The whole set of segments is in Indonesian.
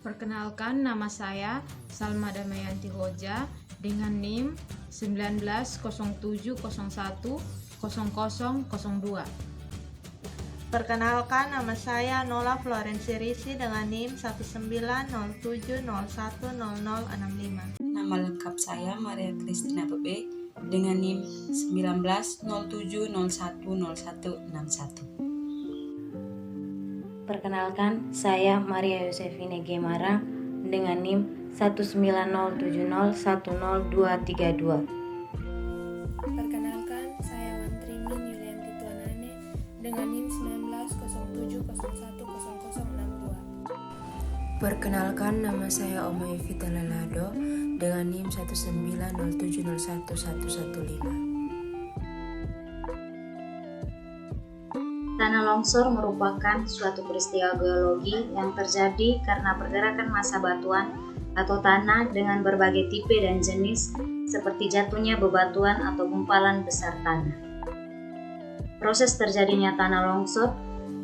Perkenalkan, nama saya Salma Damayanti Hoja dengan NIM 1907010002. Perkenalkan, nama saya Nola Florensi Risi dengan NIM 1907010065. Nama lengkap saya Maria Kristina Bebe dengan NIM 1907010161. Perkenalkan, saya Maria Yosefine Gemara dengan NIM 1907010232. Perkenalkan, saya Wantrimin Yulianti Tuanane dengan NIM 1907010062. Perkenalkan, nama saya Oma Evita Lalado dengan NIM 1907011115. Tanah longsor merupakan suatu peristiwa geologi yang terjadi karena pergerakan massa batuan atau tanah dengan berbagai tipe dan jenis seperti jatuhnya bebatuan atau gumpalan besar tanah. Proses terjadinya tanah longsor.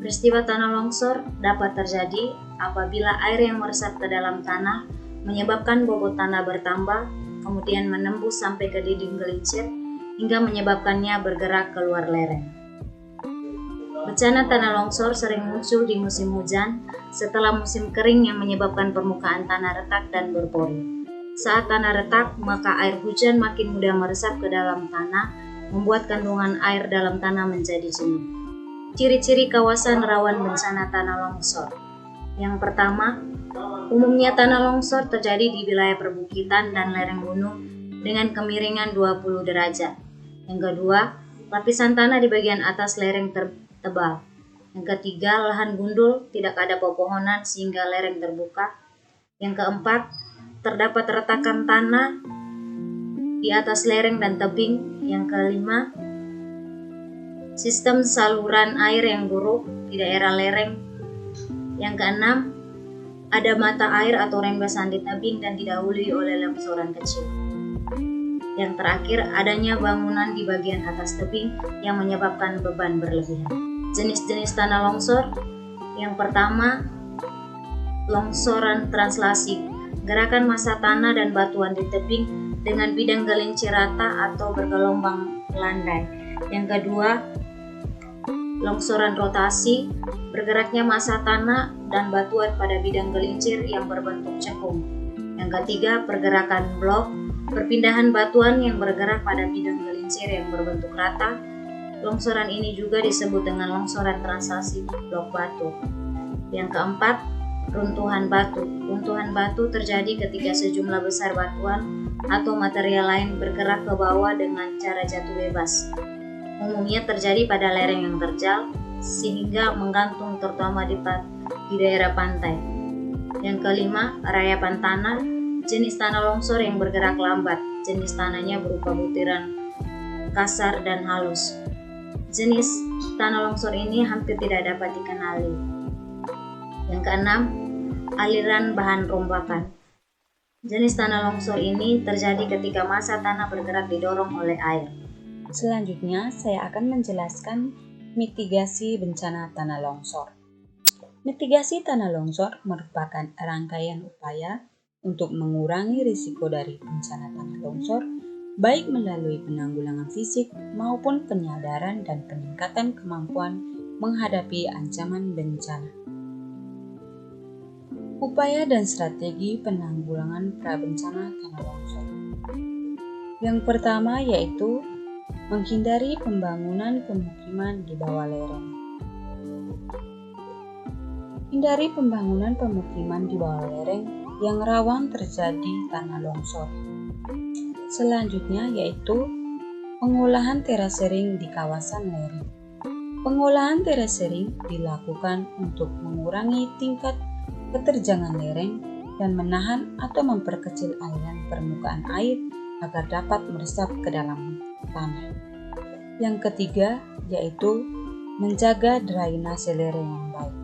Peristiwa tanah longsor dapat terjadi apabila air yang meresap ke dalam tanah menyebabkan bobot tanah bertambah, kemudian menembus sampai ke dinding gelincir hingga menyebabkannya bergerak keluar lereng. Bencana tanah longsor sering muncul di musim hujan setelah musim kering yang menyebabkan permukaan tanah retak dan berpori. Saat tanah retak, maka air hujan makin mudah meresap ke dalam tanah, membuat kandungan air dalam tanah menjadi jenuh. Ciri-ciri kawasan rawan bencana tanah longsor. Yang pertama, umumnya tanah longsor terjadi di wilayah perbukitan dan lereng gunung dengan kemiringan 20 derajat. Yang kedua, lapisan tanah di bagian atas lereng tebal. Yang ketiga, lahan gundul, tidak ada pepohonan sehingga lereng terbuka. Yang keempat, terdapat retakan tanah di atas lereng dan tebing. Yang kelima, sistem saluran air yang buruk di daerah lereng. Yang keenam, ada mata air atau rembesan di tebing dan didahului oleh longsoran kecil. Yang terakhir, adanya bangunan di bagian atas tebing yang menyebabkan beban berlebihan. Jenis-jenis tanah longsor. Yang pertama, longsoran translasi, gerakan massa tanah dan batuan di tebing dengan bidang gelincir rata atau bergelombang landai. Yang kedua, longsoran rotasi, bergeraknya massa tanah dan batuan pada bidang gelincir yang berbentuk cekung. Yang ketiga, pergerakan blok, perpindahan batuan yang bergerak pada bidang gelincir yang berbentuk rata. Longsoran ini juga disebut dengan longsoran translasi blok batu. Yang keempat, runtuhan batu. Runtuhan batu terjadi ketika sejumlah besar batuan atau material lain bergerak ke bawah dengan cara jatuh bebas. Umumnya terjadi pada lereng yang terjal sehingga menggantung terutama di daerah pantai. Yang kelima, rayapan tanah. Jenis tanah longsor yang bergerak lambat. Jenis tanahnya berupa butiran kasar dan halus. Jenis tanah longsor ini hampir tidak dapat dikenali. Yang keenam, aliran bahan rombakan. Jenis tanah longsor ini terjadi ketika massa tanah bergerak didorong oleh air. Selanjutnya, saya akan menjelaskan mitigasi bencana tanah longsor. Mitigasi tanah longsor merupakan rangkaian upaya untuk mengurangi risiko dari bencana tanah longsor, baik melalui penanggulangan fisik maupun penyadaran dan peningkatan kemampuan menghadapi ancaman bencana. Upaya dan strategi penanggulangan prabencana tanah longsor. Yang pertama yaitu menghindari pembangunan pemukiman di bawah lereng. Hindari pembangunan pemukiman di bawah lereng yang rawan terjadi tanah longsor. Selanjutnya yaitu pengolahan terasering di kawasan lereng. Pengolahan terasering dilakukan untuk mengurangi tingkat keterjangan lereng dan menahan atau memperkecil aliran permukaan air agar dapat meresap ke dalam tanah. Yang ketiga yaitu menjaga drainase lereng yang baik.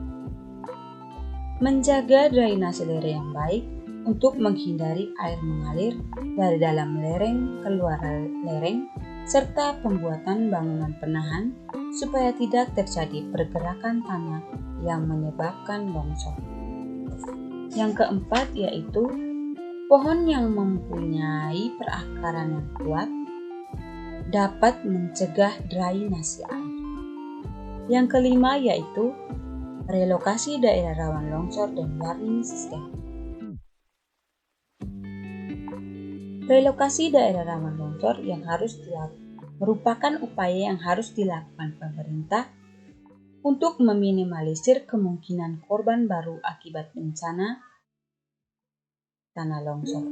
Menjaga drainase lereng yang baik untuk menghindari air mengalir dari dalam lereng keluar lereng, serta pembuatan bangunan penahan supaya tidak terjadi pergerakan tanah yang menyebabkan longsor. Yang keempat yaitu pohon yang mempunyai perakaran yang kuat dapat mencegah drainase air. Yang kelima yaitu relokasi daerah rawan longsor dan warning system. Relokasi daerah rawan longsor yang harus dilakukan merupakan upaya yang harus dilakukan pemerintah untuk meminimalisir kemungkinan korban baru akibat bencana tanah longsor.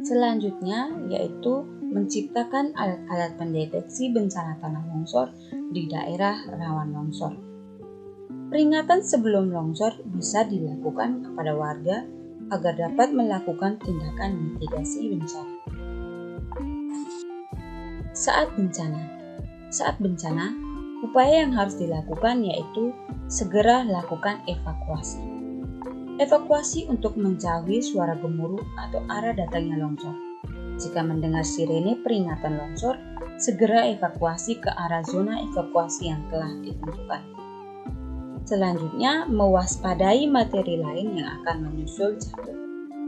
Selanjutnya yaitu menciptakan alat-alat pendeteksi bencana tanah longsor di daerah rawan longsor. Peringatan sebelum longsor bisa dilakukan kepada warga agar dapat melakukan tindakan mitigasi bencana. Saat bencana, upaya yang harus dilakukan yaitu segera lakukan evakuasi. Evakuasi untuk menjauhi suara gemuruh atau arah datangnya longsor. Jika mendengar sirene peringatan longsor, segera evakuasi ke arah zona evakuasi yang telah ditentukan. Selanjutnya, mewaspadai materi lain yang akan menyusul jatuh,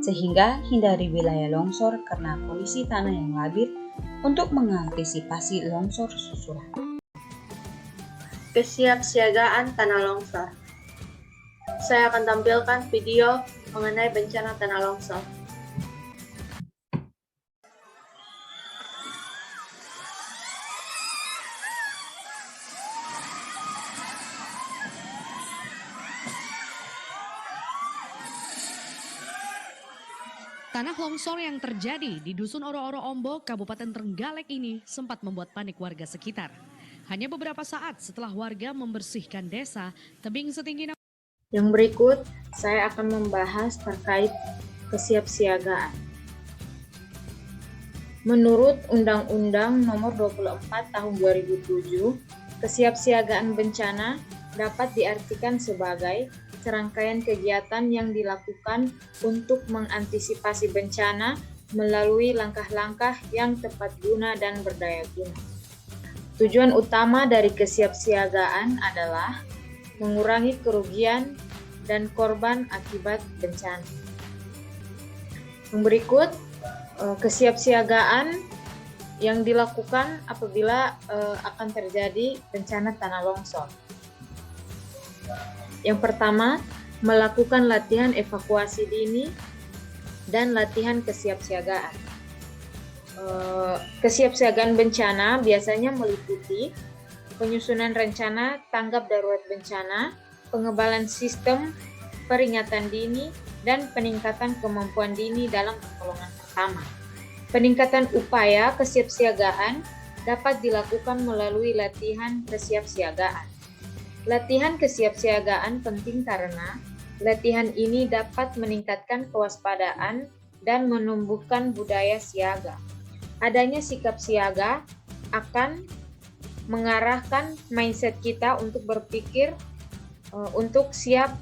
sehingga hindari wilayah longsor karena kondisi tanah yang labil untuk mengantisipasi longsor susulan. Kesiapsiagaan tanah longsor. Saya akan tampilkan video mengenai bencana tanah longsor. Tanah longsor yang terjadi di Dusun Oro-Oro Ombok, Kabupaten Trenggalek ini sempat membuat panik warga sekitar. Hanya beberapa saat setelah warga membersihkan desa, tebing setinggi. Yang berikut, saya akan membahas terkait kesiapsiagaan. Menurut Undang-Undang Nomor 24 Tahun 2007, kesiapsiagaan bencana dapat diartikan sebagai serangkaian kegiatan yang dilakukan untuk mengantisipasi bencana melalui langkah-langkah yang tepat guna dan berdaya guna. Tujuan utama dari kesiapsiagaan adalah mengurangi kerugian dan korban akibat bencana. Yang berikut, kesiapsiagaan yang dilakukan apabila akan terjadi bencana tanah longsor. Yang pertama, melakukan latihan evakuasi dini dan latihan kesiapsiagaan. Kesiapsiagaan bencana biasanya meliputi penyusunan rencana tanggap darurat bencana, pengebalan sistem peringatan dini, dan peningkatan kemampuan dini dalam pertolongan pertama. Peningkatan upaya kesiapsiagaan dapat dilakukan melalui latihan kesiapsiagaan. Latihan kesiapsiagaan penting karena latihan ini dapat meningkatkan kewaspadaan dan menumbuhkan budaya siaga. Adanya sikap siaga akan mengarahkan mindset kita untuk berpikir untuk siap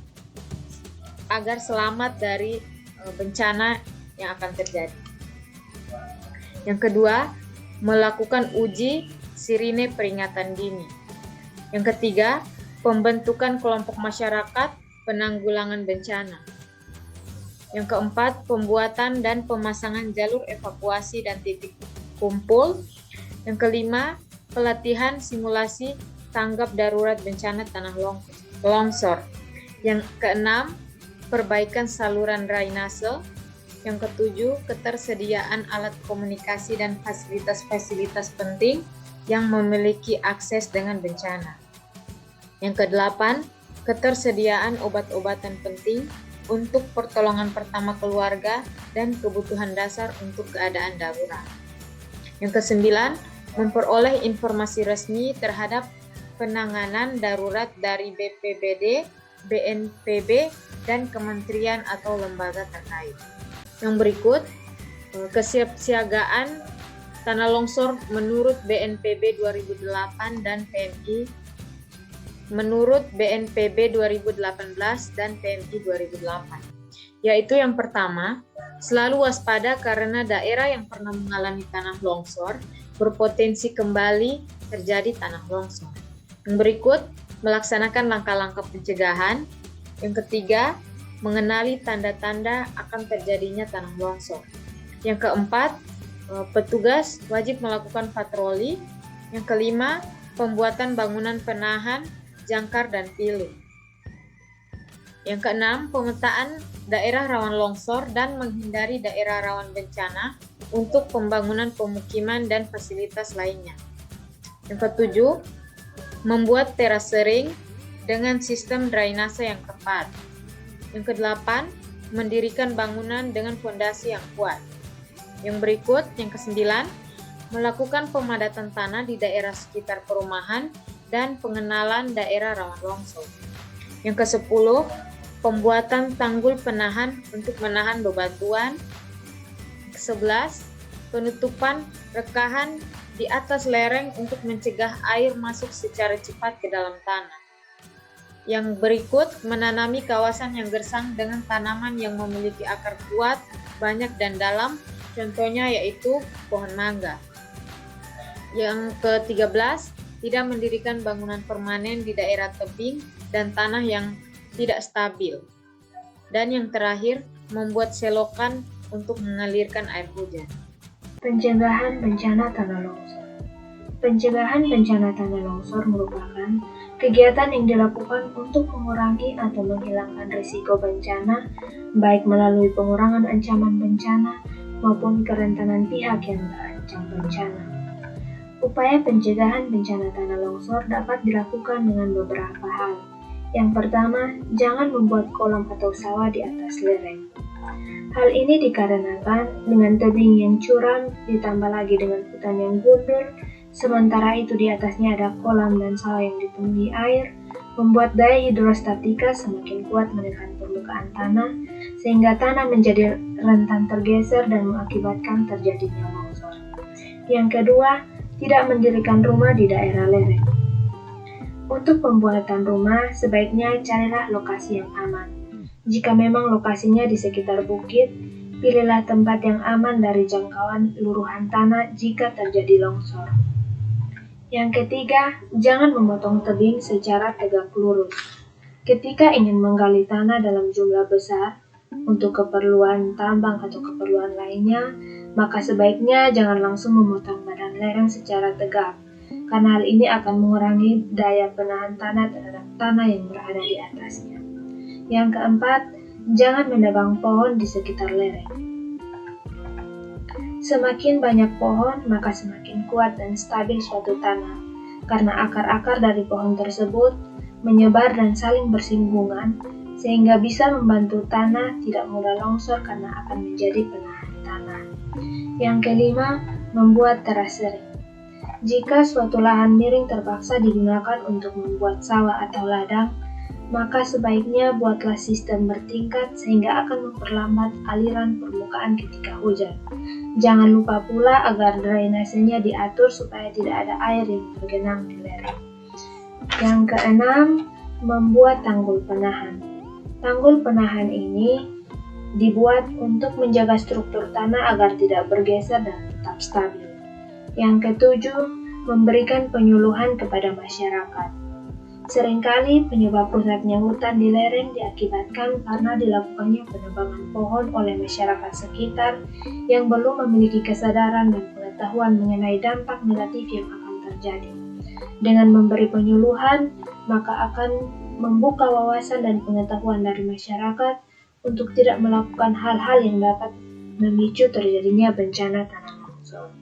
agar selamat dari bencana yang akan terjadi. Yang kedua, melakukan uji sirine peringatan dini. Yang ketiga, pembentukan kelompok masyarakat penanggulangan bencana. Yang keempat, pembuatan dan pemasangan jalur evakuasi dan titik kumpul. Yang kelima, pelatihan simulasi tanggap darurat bencana tanah longsor. Yang keenam, perbaikan saluran drainase. Yang ketujuh, ketersediaan alat komunikasi dan fasilitas-fasilitas penting yang memiliki akses dengan bencana. Yang kedelapan, ketersediaan obat-obatan penting untuk pertolongan pertama keluarga dan kebutuhan dasar untuk keadaan darurat. Yang kesembilan, memperoleh informasi resmi terhadap penanganan darurat dari BPBD, BNPB, dan kementerian atau lembaga terkait. Yang berikut, kesiapsiagaan tanah longsor menurut BNPB 2008 dan PMI menurut BNPB 2018 dan PMI 2008. Yaitu yang pertama, selalu waspada karena daerah yang pernah mengalami tanah longsor berpotensi kembali terjadi tanah longsor. Yang berikut, melaksanakan langkah-langkah pencegahan. Yang ketiga, mengenali tanda-tanda akan terjadinya tanah longsor. Yang keempat, petugas wajib melakukan patroli. Yang kelima, pembuatan bangunan penahan, jangkar, dan piling. Yang keenam, pemetaan daerah rawan longsor dan menghindari daerah rawan bencana untuk pembangunan pemukiman dan fasilitas lainnya. Yang ketujuh, membuat terasering dengan sistem drainase yang tepat. Yang kedelapan, mendirikan bangunan dengan fondasi yang kuat. Yang berikut, yang kesembilan, melakukan pemadatan tanah di daerah sekitar perumahan dan pengenalan daerah rawan longsor. Yang kesepuluh, pembuatan tanggul penahan untuk menahan bebatuan. Yang ke-11, penutupan rekahan di atas lereng untuk mencegah air masuk secara cepat ke dalam tanah. Yang berikut, menanami kawasan yang gersang dengan tanaman yang memiliki akar kuat, banyak dan dalam, contohnya yaitu pohon mangga. Yang ke-13, tidak mendirikan bangunan permanen di daerah tebing dan tanah yang tidak stabil. Dan yang terakhir, membuat selokan untuk mengalirkan air hujan. Pencegahan bencana tanah longsor. Pencegahan bencana tanah longsor merupakan kegiatan yang dilakukan untuk mengurangi atau menghilangkan risiko bencana, baik melalui pengurangan ancaman bencana maupun kerentanan pihak yang terancam bencana. Upaya pencegahan bencana tanah longsor dapat dilakukan dengan beberapa hal. Yang pertama, jangan membuat kolam atau sawah di atas lereng. Hal ini dikarenakan dengan tebing yang curam ditambah lagi dengan hutan yang gundul, sementara itu di atasnya ada kolam dan sawah yang dipenuhi air, membuat daya hidrostatika semakin kuat menekan permukaan tanah, sehingga tanah menjadi rentan tergeser dan mengakibatkan terjadinya longsor. Yang kedua, tidak mendirikan rumah di daerah lereng. Untuk pembuatan rumah, sebaiknya carilah lokasi yang aman. Jika memang lokasinya di sekitar bukit, pilihlah tempat yang aman dari jangkauan luruhan tanah jika terjadi longsor. Yang ketiga, jangan memotong tebing secara tegak lurus. Ketika ingin menggali tanah dalam jumlah besar, untuk keperluan tambang atau keperluan lainnya, maka sebaiknya jangan langsung memotong badan lereng secara tegak, karena hal ini akan mengurangi daya penahan tanah terhadap tanah yang berada di atasnya. Yang keempat, jangan menebang pohon di sekitar lereng. Semakin banyak pohon, maka semakin kuat dan stabil suatu tanah, karena akar-akar dari pohon tersebut menyebar dan saling bersinggungan, sehingga bisa membantu tanah tidak mudah longsor karena akan menjadi penahan tanah. Yang kelima, membuat terasering. Jika suatu lahan miring terpaksa digunakan untuk membuat sawah atau ladang, maka sebaiknya buatlah sistem bertingkat sehingga akan memperlambat aliran permukaan ketika hujan. Jangan lupa pula agar drainasenya diatur supaya tidak ada air yang tergenang di lereng. Yang keenam, membuat tanggul penahan. Tanggul penahan ini dibuat untuk menjaga struktur tanah agar tidak bergeser dan tetap stabil. Yang ketujuh, memberikan penyuluhan kepada masyarakat. Seringkali penyebab rusaknya hutan di lereng diakibatkan karena dilakukannya penebangan pohon oleh masyarakat sekitar yang belum memiliki kesadaran dan pengetahuan mengenai dampak negatif yang akan terjadi. Dengan memberi penyuluhan, maka akan membuka wawasan dan pengetahuan dari masyarakat untuk tidak melakukan hal-hal yang dapat memicu terjadinya bencana tanah longsor.